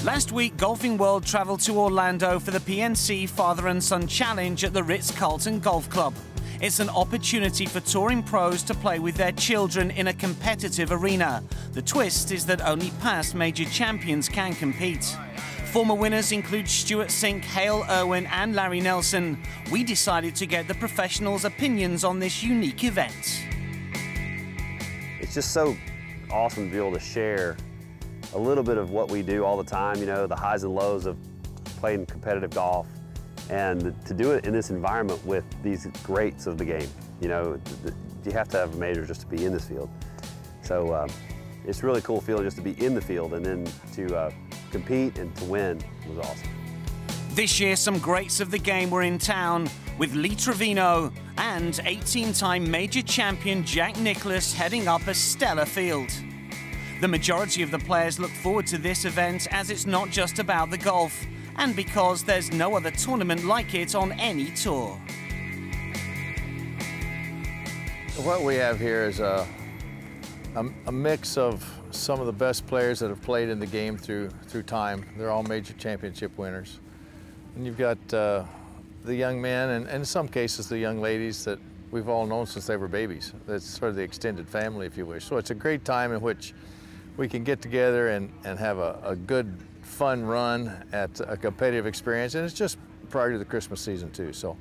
Last week, Golfing World travelled to Orlando for the PNC Father Son Challenge at the Ritz-Carlton Golf Club. It's an opportunity for touring pros to play with their children in a competitive arena. The twist is that only past major champions can compete. Former winners include Stuart Sink, Hale Irwin and Larry Nelson. We decided to get the professionals' opinions on this unique event. It's just so awesome to be able to share a little bit of what we do all the time, you know, the highs and lows of playing competitive golf, and to do it in this environment with these greats of the game. You know, you have to have a major just to be in this field. So it's a really cool feeling just to be in the field, and then to compete and to win was awesome. This year, some greats of the game were in town, with Lee Trevino and 18-time major champion Jack Nicklaus heading up a stellar field. The majority of the players look forward to this event as it's not just about the golf, and because there's no other tournament like it on any tour. What we have here is a mix of some of the best players that have played in the game through time. They're all major championship winners. And you've got the young men, and in some cases the young ladies that we've all known since they were babies. That's sort of the extended family, if you wish. So it's a great time in which we can get together and have a good, fun run at a competitive experience, and it's just prior to the Christmas season too. So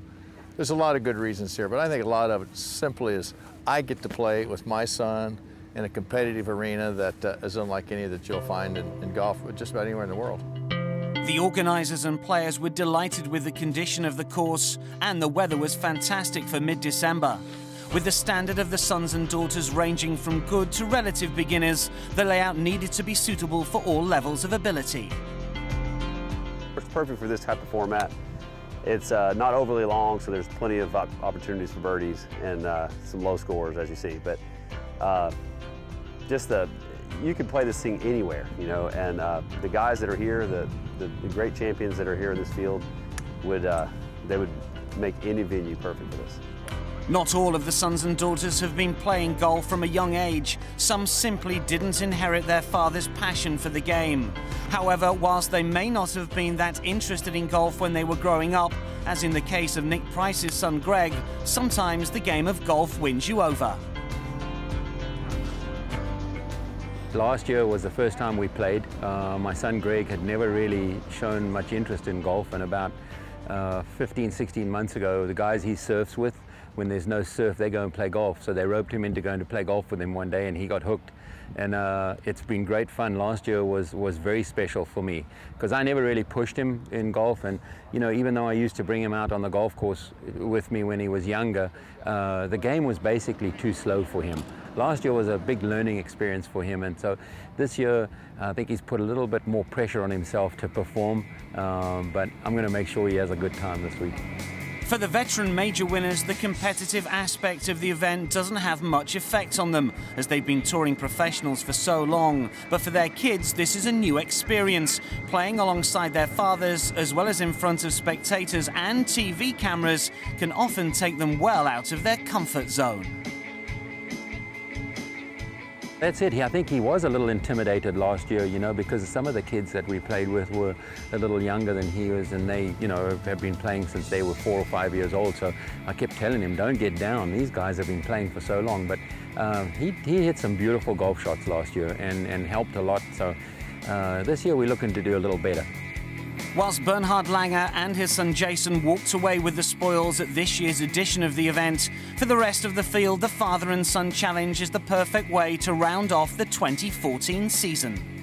there's a lot of good reasons here, but I think a lot of it simply is I get to play with my son in a competitive arena that is unlike any that you'll find in golf just about anywhere in the world. The organisers and players were delighted with the condition of the course, and the weather was fantastic for mid-December. With the standard of the sons and daughters ranging from good to relative beginners, the layout needed to be suitable for all levels of ability. It's perfect for this type of format. It's not overly long, so there's plenty of opportunities for birdies and some low scores, as you see. But you can play this thing anywhere, you know. And the guys that are here, the great champions that are here in this field, they would make any venue perfect for this. Not all of the sons and daughters have been playing golf from a young age. Some simply didn't inherit their father's passion for the game. However, whilst they may not have been that interested in golf when they were growing up, as in the case of Nick Price's son Greg, sometimes the game of golf wins you over. Last year was the first time we played. My son Greg had never really shown much interest in golf, and about 15, 16 months ago, the guys he surfs with, when there's no surf, they go and play golf. So they roped him into going to play golf with him one day, and he got hooked. And it's been great fun. Last year was very special for me because I never really pushed him in golf. And you know, even though I used to bring him out on the golf course with me when he was younger, the game was basically too slow for him. Last year was a big learning experience for him, and so this year I think he's put a little bit more pressure on himself to perform, but I'm going to make sure he has a good time this week. For the veteran major winners, the competitive aspect of the event doesn't have much effect on them, as they've been touring professionals for so long. But for their kids, this is a new experience. Playing alongside their fathers, as well as in front of spectators and TV cameras, can often take them well out of their comfort zone. That's it. I think he was a little intimidated last year, you know, because some of the kids that we played with were a little younger than he was, and they, you know, have been playing since they were 4 or 5 years old. So I kept telling him, don't get down. These guys have been playing for so long. But he hit some beautiful golf shots last year and helped a lot. So this year we're looking to do a little better. Whilst Bernhard Langer and his son Jason walked away with the spoils at this year's edition of the event, for the rest of the field, the Father and Son Challenge is the perfect way to round off the 2014 season.